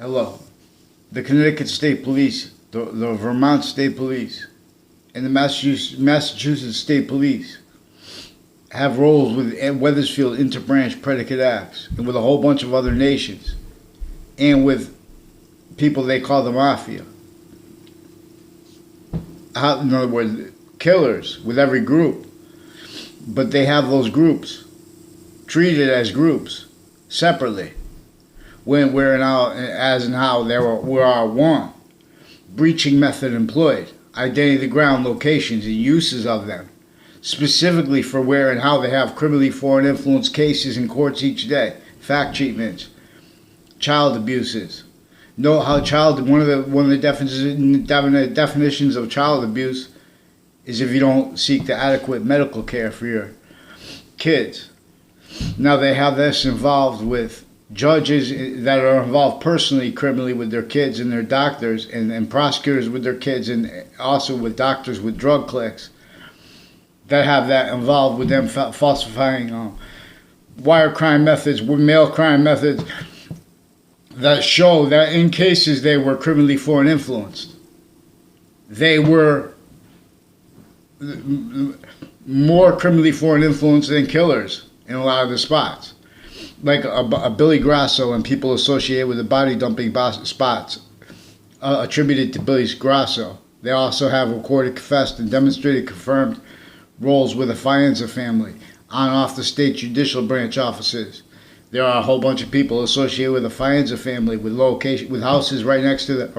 Hello. The Connecticut State Police, the Vermont State Police, and the Massachusetts State Police have roles with Wethersfield Interbranch Predicate Acts and with a whole bunch of other nations and with people they call the Mafia. In other words, killers with every group. But they have those groups treated as groups separately. When we're now, as and how we are one. Breaching method employed. Identity ground locations and uses of them. Specifically for where and how they have criminally foreign influence cases in courts each day. Fact treatments. Child abuses. Know how one of the definitions of child abuse is if you don't seek the adequate medical care for your kids. Now they have this involved with judges that are involved personally criminally with their kids and their doctors, and prosecutors with their kids, and also with doctors with drug cliques that have that involved with them falsifying wire crime methods, mail crime methods that show that in cases they were criminally foreign influenced. They were more criminally foreign influenced than killers in a lot of the spots. Like a Billy Grasso and people associated with the body dumping spots attributed to Billy Grasso. They also have recorded, confessed, and demonstrated confirmed roles with the Fienza family on and off the state judicial branch offices. There are a whole bunch of people associated with the Fienza family with houses right next to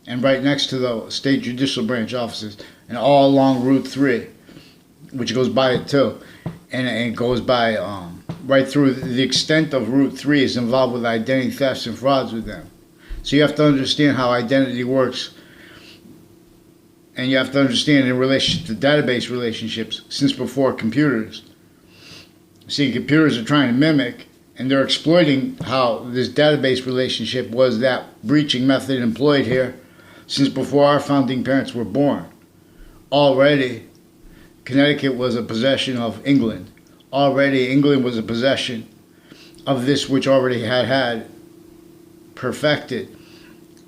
right next to the state judicial branch offices, and all along Route 3, which goes by it too, and it goes by right through. The extent of Route 3 is involved with identity thefts and frauds with them. So you have to understand how identity works, and you have to understand in relation to database relationships since before computers. See, computers are trying to mimic, and they're exploiting how this database relationship was that breaching method employed here since before our founding parents were born. Already, Connecticut was a possession of England. Already, England was a possession of this which already had perfected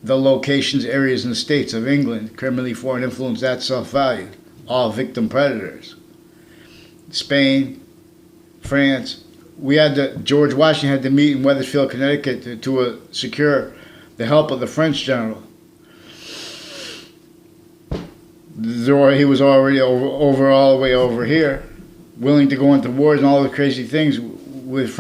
the locations, areas, and states of England, criminally foreign influence, that's self-valued. All victim predators. Spain, France. George Washington had to meet in Wethersfield, Connecticut to secure the help of the French general. He was already all the way over here, willing to go into wars and all the crazy things with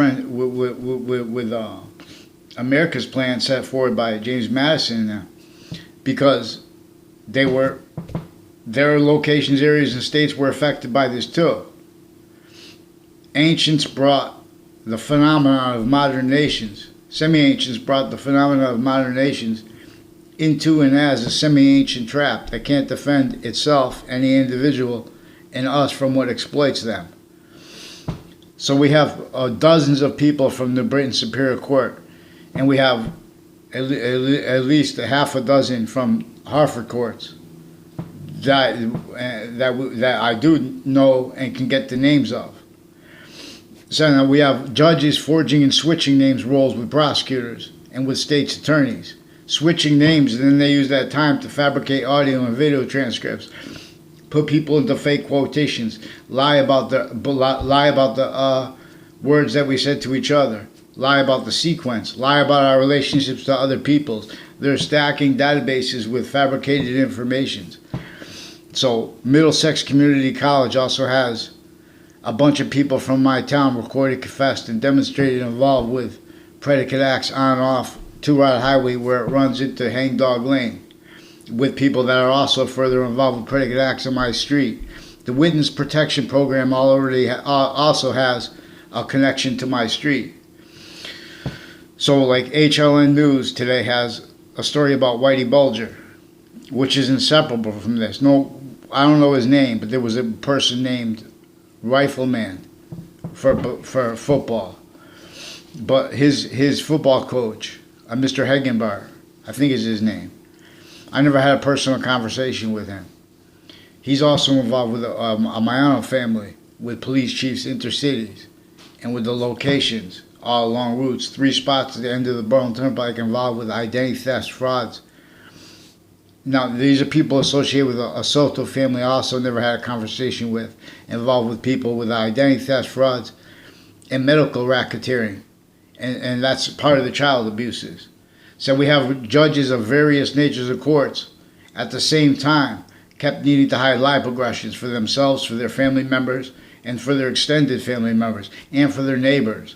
America's plan set forward by James Madison, because their locations, areas, and states were affected by this too. Ancients brought the phenomenon of modern nations. Semi-ancients brought the phenomenon of modern nations into and as a semi-ancient trap that can't defend itself, any individual, and us from what exploits them. So we have dozens of people from the Britain Superior Court, and we have at least a half a dozen from Hartford courts that I do know and can get the names of. So now we have judges forging and switching names roles with prosecutors and with state's attorneys. Switching names, and then they use that time to fabricate audio and video transcripts, put people into fake quotations, lie about the words that we said to each other, lie about the sequence, lie about our relationships to other peoples. They're stacking databases with fabricated information. So Middlesex Community College also has a bunch of people from my town recorded, confessed, and demonstrated involved with predicate acts on and off Two-Rod Highway where it runs into Hangdog Lane, with people that are also further involved with predicate acts on my street. The Witness Protection Program also has a connection to my street. So like HLN News today has a story about Whitey Bulger, which is inseparable from this. No, I don't know his name, but there was a person named Rifleman for football. But his football coach, Mr. Hegenbar, I think is his name. I never had a personal conversation with him. He's also involved with a Mayano family, with police chiefs intercities, and with the locations all along routes. 3 spots at the end of the Burlington Turnpike involved with identity theft, frauds. Now, these are people associated with a Soto family I also never had a conversation with, involved with people with identity theft, frauds, and medical racketeering. And that's part of the child abuses. So we have judges of various natures of courts at the same time kept needing to hide lie progressions for themselves, for their family members, and for their extended family members, and for their neighbors.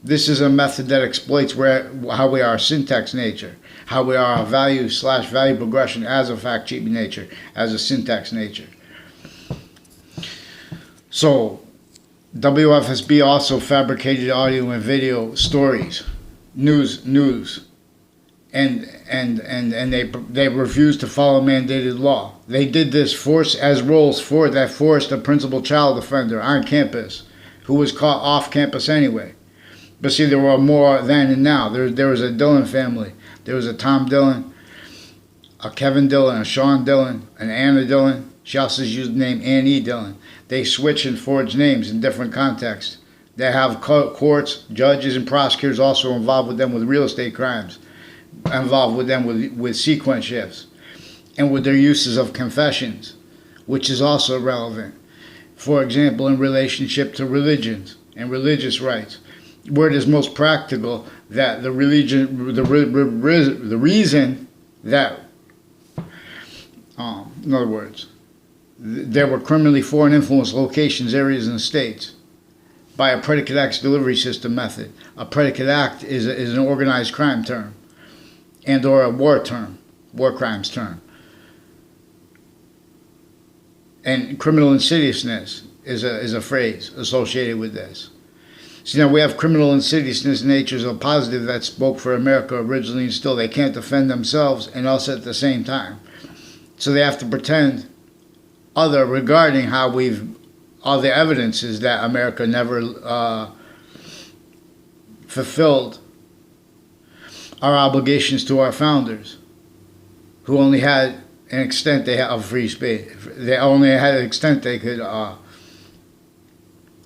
This is a method that exploits how we are syntax nature, how we are a value/value progression as a fact-sheet nature, as a syntax nature. So, WFSB also fabricated audio and video stories, news, and they refused to follow mandated law. They did this that forced a principal child offender on campus, who was caught off campus anyway. But see, there were more then and now. There was a Dillon family. There was a Tom Dillon, a Kevin Dillon, a Sean Dillon, an Anna Dillon. She also used the name Annie Dillon. They switch and forge names in different contexts. They have courts, judges, and prosecutors also involved with them with real estate crimes, involved with them with sequence shifts, and with their uses of confessions, which is also relevant. For example, in relationship to religions and religious rights, where it is most practical that the reason that, in other words, there were criminally foreign influence locations, areas, and states by a predicate acts delivery system method. A predicate act is an organized crime term and or a war crimes term. And criminal insidiousness is a phrase associated with this. So now we have criminal insidiousness natures of positive that spoke for America originally, and still they can't defend themselves and us at the same time. So they have to pretend other regarding how all the evidence is that America never fulfilled our obligations to our founders, who only had an extent of free speech. They only had an extent they could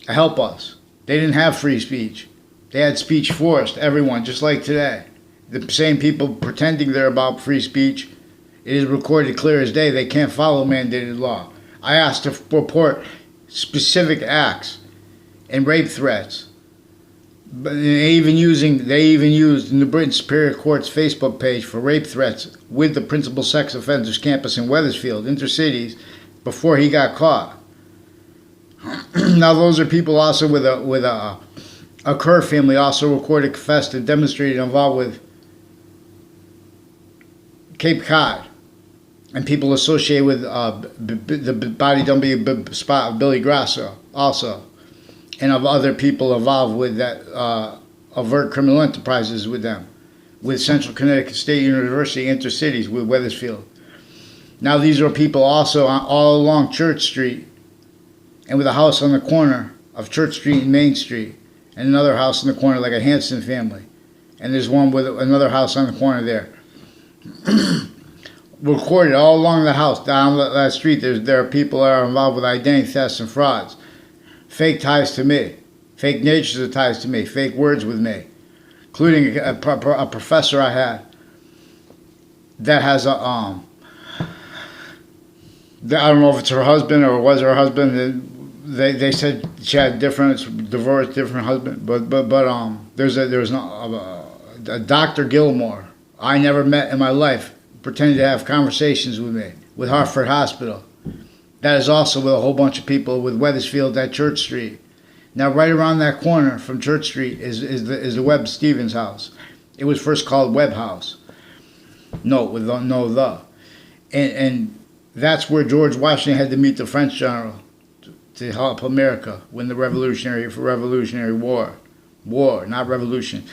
help us. They didn't have free speech. They had speech forced, everyone, just like today. The same people pretending they're about free speech, it is recorded clear as day, they can't follow mandated law. I asked to report specific acts and rape threats. But they even used in the Britain Superior Court's Facebook page for rape threats with the principal sex offenders campus in Wethersfield, intercities, before he got caught. Now those are people also with a Kerr family also recorded, confessed, and demonstrated involved with Cape Cod, and people associated with the body dumping spot of Billy Grasso also, and of other people involved with that overt criminal enterprises with them, with Central Connecticut State University, intercities with Wethersfield. Now these are people also all along Church Street, and with a house on the corner of Church Street and Main Street, and another house in the corner like a Hanson family, and there's one with another house on the corner there. Recorded all along the house, down that street, there are people that are involved with identity thefts and frauds, fake ties to me, fake natures of ties to me, fake words with me, including a professor I had that has I don't know if it's her husband or was her husband. They said she had divorced, different husband. But there's a Dr. Gilmore I never met in my life, pretended to have conversations with me with Hartford Hospital. That is also with a whole bunch of people with Wethersfield at Church Street. Now, right around that corner from Church Street is the Webb Stevens house. It was first called Webb House. And that's where George Washington had to meet the French general to help America win the Revolutionary War, not revolution.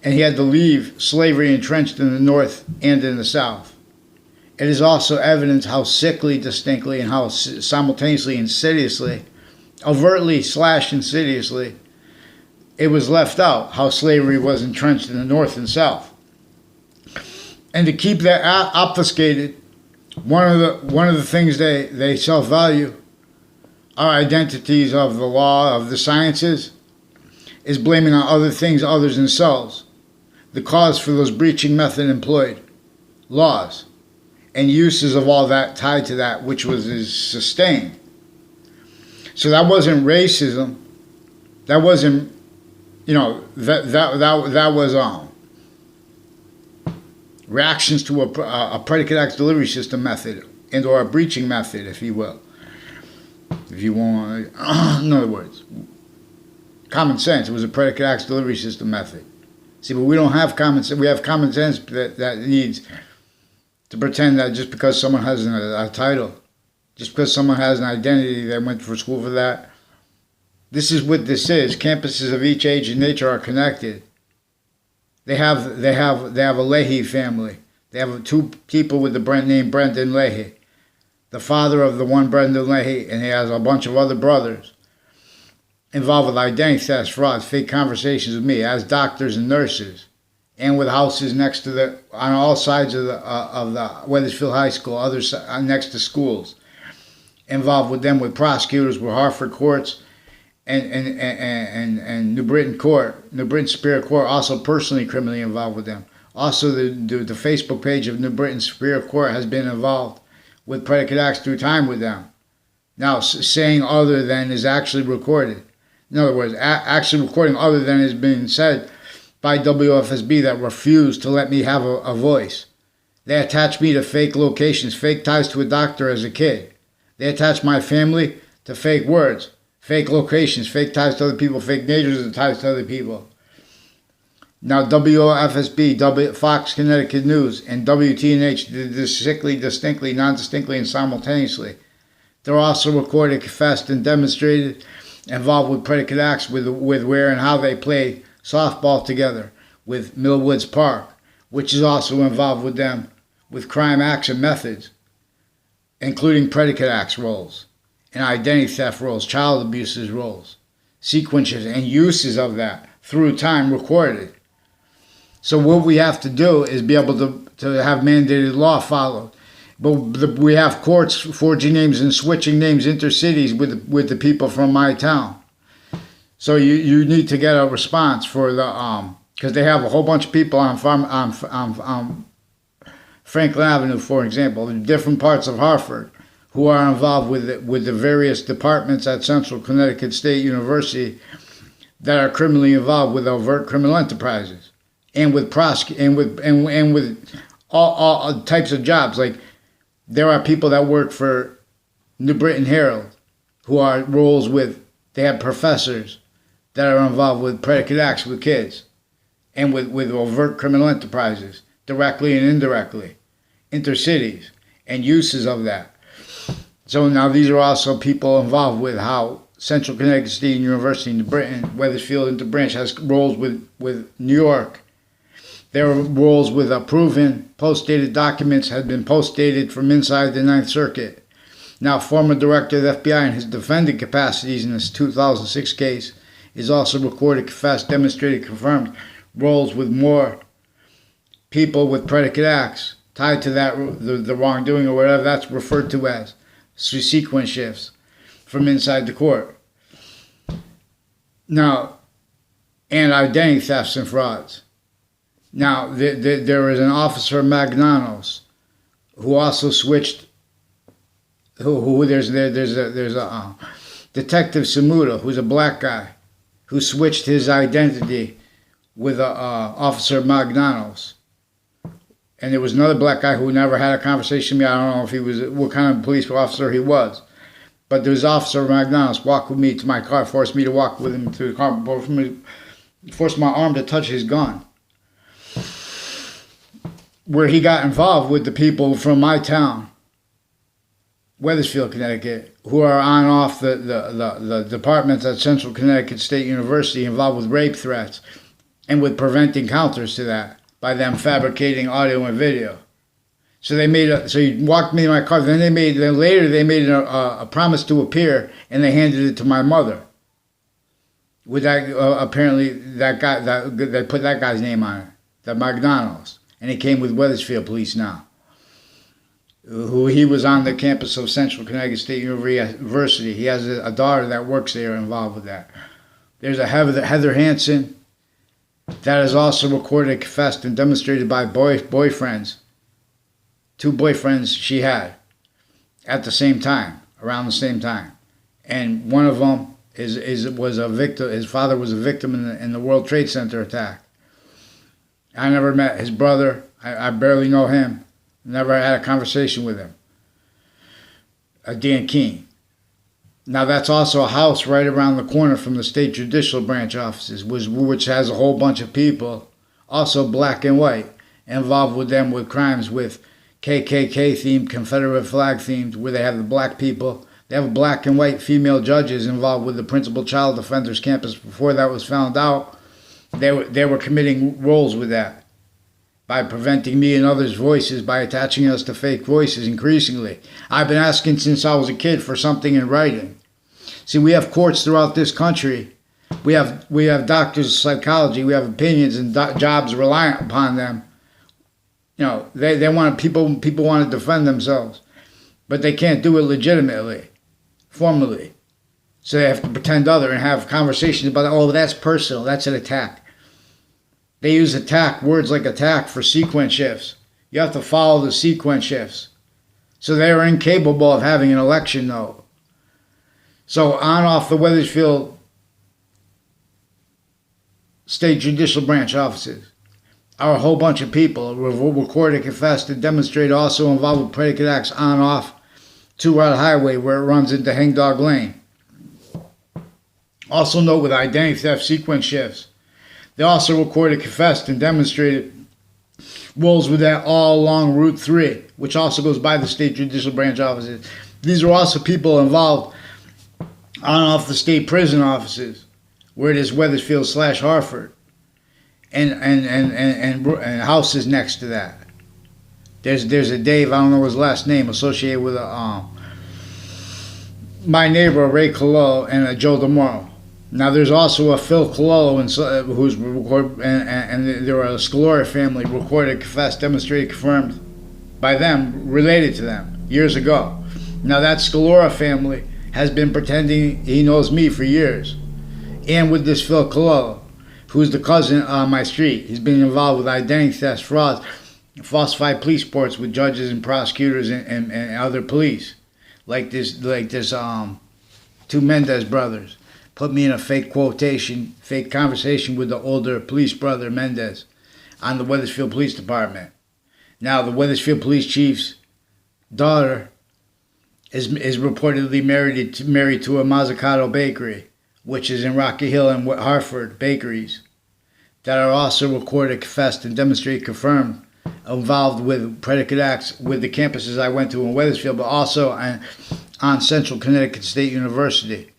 And he had to leave slavery entrenched in the North and in the South. It is also evidence how sickly, distinctly, and how simultaneously, insidiously, overtly / insidiously, it was left out how slavery was entrenched in the North and South. And to keep that obfuscated, one of the things they self-value are identities of the law, of the sciences, is blaming on other things other than selves the cause for those breaching method employed, laws, and uses of all that tied to that which was sustained. So that wasn't racism. That wasn't, that was reactions to a predicate acts delivery system method and or a breaching method, if you will. If you want, in other words, common sense. It was a predicate acts delivery system method. See, but we don't have common sense. We have common sense that needs to pretend that just because someone has a title, just because someone has an identity, they went for school for that. This is what this is. Campuses of each age and nature are connected. They have a Leahy family. They have two people with the name Brendan Leahy, the father of the one Brendan Leahy, and he has a bunch of other brothers involved with identity theft, fraud, fake conversations with me as doctors and nurses, and with houses next to on all sides of the Wethersfield High School, others next to schools, involved with them with prosecutors, with Hartford courts, and New Britain Court, New Britain Superior Court, also personally criminally involved with them. Also, the Facebook page of New Britain Superior Court has been involved with predicate acts through time with them. Now, saying other than is actually recorded. In other words, actually recording other than is being said by WFSB that refused to let me have a voice. They attached me to fake locations, fake ties to a doctor as a kid. They attached my family to fake words, fake locations, fake ties to other people, fake natures and ties to other people. Now WFSB, Fox Connecticut News, and WTNH did this distinctly, non-distinctly, and simultaneously. They're also recorded, confessed, and demonstrated involved with predicate acts with where and how they play softball together with Millwoods Park, which is also involved with them with crime acts and methods, including predicate acts roles and identity theft roles, child abuses roles, sequences and uses of that through time recorded. So what we have to do is be able to have mandated law followed. But we have courts forging names and switching names intercities with the people from my town. So you need to get a response for the because they have a whole bunch of people on Franklin Avenue, for example, in different parts of Hartford, who are involved with the various departments at Central Connecticut State University that are criminally involved with overt criminal enterprises and with with all types of jobs. Like there are people that work for New Britain Herald who are roles with. They have professors that are involved with predicate acts with kids and with overt criminal enterprises, directly and indirectly, intercities, and uses of that. So now these are also people involved with how Central Connecticut State University in New Britain, Wethersfield Interbranch has roles with New York. There are roles with proven post-dated documents had been post-dated from inside the Ninth Circuit. Now, former director of the F.B.I. in his defendant capacities in this 2006 case is also recorded, confessed, demonstrated, confirmed roles with more people with predicate acts tied to that the wrongdoing or whatever that's referred to as sequence shifts from inside the court. Now, and identity thefts and frauds. Now, there is an officer Magnanos who also switched. There's a Detective Samuda, who's a black guy, who switched his identity with Officer Magnanos. And there was another black guy who never had a conversation with me. I don't know if he was what kind of police officer he was, but there was Officer Magnanos walked with me to my car, forced me to walk with him to the car, forced my arm to touch his gun, where he got involved with the people from my town, Wethersfield, Connecticut, who are on off the departments at Central Connecticut State University involved with rape threats and with preventing counters to that by them fabricating audio and video. So he walked me to my car. Then later they made a promise to appear, and they handed it to my mother. With that, apparently that guy they put that guy's name on it, the Magnanos. And he came with Wethersfield Police now. He was on the campus of Central Connecticut State University. He has a daughter that works there involved with that. There's a Heather Hansen that is also recorded, confessed, and demonstrated by boyfriends. 2 boyfriends she had at the same time, around the same time. And one of them was a victim. His father was a victim in the World Trade Center attack. I never met his brother. I barely know him. Never had a conversation with him. Dan King. Now that's also a house right around the corner from the state judicial branch offices, which has a whole bunch of people, also black and white, involved with them with crimes with KKK themed, Confederate flag themed, where they have the black people. They have black and white female judges involved with the principal child defenders campus. Before that was found out, they were committing roles with that by preventing me and others' voices, by attaching us to fake voices increasingly. I've been asking since I was a kid for something in writing. See, we have courts throughout this country. We have doctors of psychology. We have opinions and jobs reliant upon them. You know, they want people want to defend themselves, but they can't do it legitimately, formally. So they have to pretend other and have conversations about, oh, that's personal, that's an attack. They use words like attack for sequence shifts. You have to follow the sequence shifts. So they are incapable of having an election, though. So on off the Wethersfield State Judicial Branch offices are a whole bunch of people recorded, confessed, and demonstrated, also involved with predicate acts on off 2-route highway where it runs into Hangdog Lane. Also note with identity theft sequence shifts. They also recorded, confessed, and demonstrated roles with that all along Route 3, which also goes by the state judicial branch offices. These are also people involved on and off the state prison offices, where it is Wethersfield / Hartford, and houses next to that. There's a Dave, I don't know his last name, associated with my neighbor Ray Cololo and a Joe DeMoro. Now there's also a Phil Cololo who's recorded, and there are a Scalora family recorded, confessed, demonstrated, confirmed by them, related to them years ago. Now that Scalora family has been pretending he knows me for years, and with this Phil Cololo, who's the cousin on my street. He's been involved with identity theft, fraud, falsified police reports with judges and prosecutors and other police, like this 2 Mendez brothers. Put me in a fake conversation with the older police brother, Mendez, on the Wethersfield Police Department. Now, the Wethersfield Police Chief's daughter is reportedly married to a Mazzucato bakery, which is in Rocky Hill and Hartford bakeries, that are also recorded, confessed, and demonstrated, confirmed, involved with predicate acts with the campuses I went to in Wethersfield, but also on Central Connecticut State University.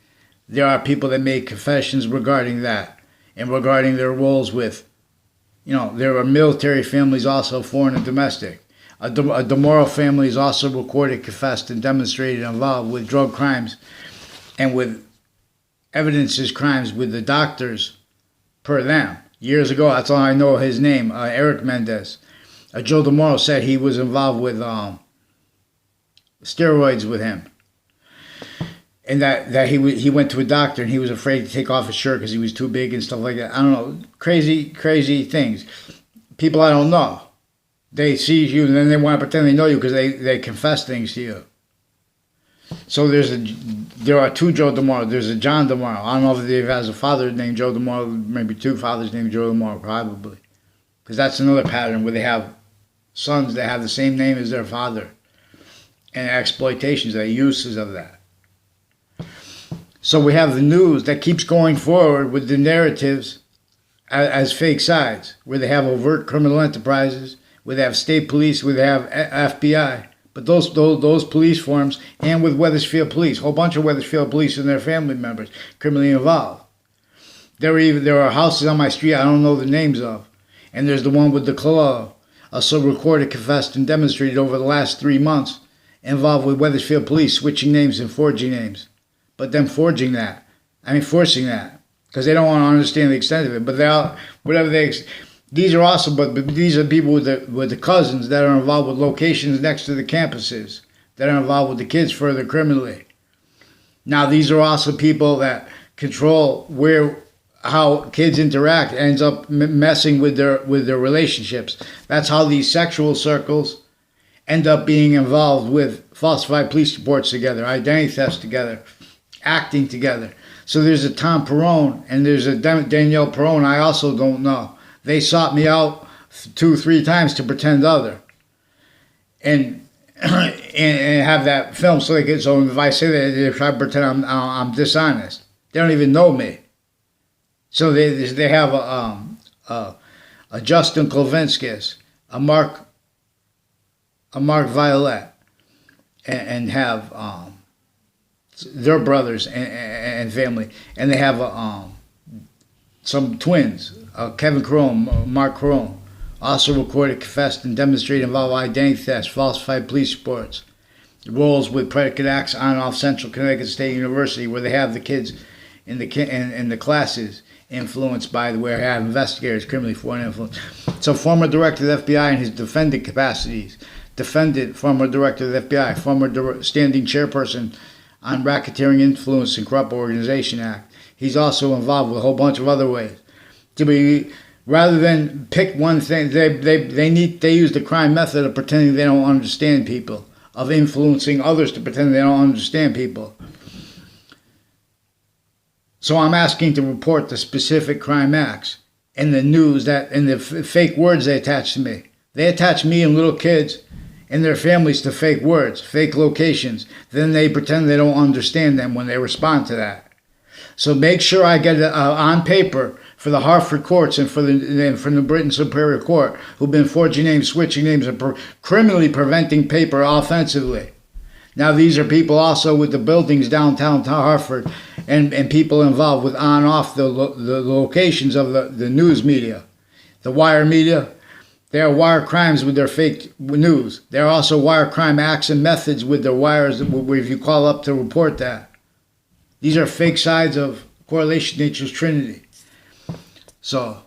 There are people that made confessions regarding that and regarding their roles with, there are military families also, foreign and domestic. A DeMoro family is also recorded, confessed, and demonstrated involved with drug crimes and with evidences crimes with the doctors per them. Years ago, that's all I know his name, Eric Mendez. Joe DeMoro said he was involved with steroids with him. And that he went to a doctor and he was afraid to take off his shirt because he was too big and stuff like that. I don't know, crazy things. People I don't know. They see you and then they want to pretend they know you because they confess things to you. So there are 2 Joe DeMoro. There's a John DeMoro. I don't know if he has a father named Joe DeMoro, maybe 2 fathers named Joe DeMoro, probably. Because that's another pattern where they have sons that have the same name as their father. And exploitations, uses of that. So we have the news that keeps going forward with the narratives as fake sides, where they have overt criminal enterprises, where they have state police, where they have F.B.I. But those police forms, and with Wethersfield police, a whole bunch of Wethersfield police and their family members criminally involved. There are houses on my street I don't know the names of, and there's the one with the Cololo, also recorded, confessed, and demonstrated over the last 3 months, involved with Wethersfield police switching names and forging names. But them forcing that, because they don't want to understand the extent of it. But these are also, but these are people with the cousins that are involved with locations next to the campuses, that are involved with the kids further criminally. Now, these are also people that control where how kids interact ends up messing with their relationships. That's how these sexual circles end up being involved with falsified police reports together, identity thefts together, acting together. So there's a Tom Perone and there's a Danielle Perone I also don't know. They sought me out 2-3 times to pretend other. And have that film so they can, so if I say that, they try to pretend I'm dishonest. They don't even know me. So they have a Justin Klovinskis, a Mark Violet, and have their brothers and family, and they have some twins, Kevin Crone, Mark Crone, also recorded, confessed, and demonstrated involved identity thefts, falsified police reports, roles with predicate acts on and off Central Connecticut State University, where they have the kids in the classes influenced by the way I have investigators, criminally foreign influence. So former director of the F.B.I. in his defendant capacities, former director of the F.B.I., former standing chairperson on Racketeering, Influence, and Corrupt Organization Act. He's also involved with a whole bunch of other ways. Rather than pick one thing, they use the crime method of pretending they don't understand people, of influencing others to pretend they don't understand people. So I'm asking to report the specific crime acts and the news and the fake words they attach to me. They attach me and little kids and their families to fake words, fake locations. Then they pretend they don't understand them when they respond to that. So make sure I get it on paper for the Hartford courts and from the Britain Superior Court, who've been forging names, switching names, and criminally preventing paper offensively. Now these are people also with the buildings downtown Hartford and people involved with on-off the locations of the news media. The wire media, they are wire crimes with their fake news. There are also wire crime acts and methods with their wires if you call up to report that. These are fake sides of correlation nature's trinity. So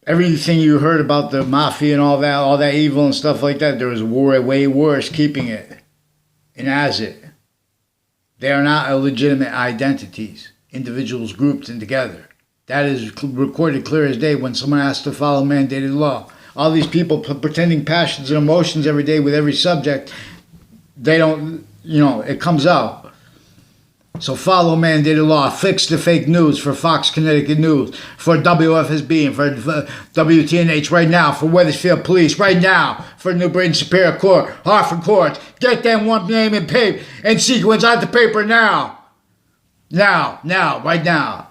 everything you heard about the mafia and all that evil and stuff like that, there was way worse keeping it and as it. They are not illegitimate identities, individuals grouped and together. That is recorded clear as day when someone has to follow mandated law. All these people pretending passions and emotions every day with every subject, they don't, it comes out. So follow mandated law. Fix the fake news for Fox Connecticut News, for WFSB, and for WTNH right now, for Wethersfield Police right now, for New Britain Superior Court, Hartford Courts. Get them one name and sequence on the paper now. Now, right now.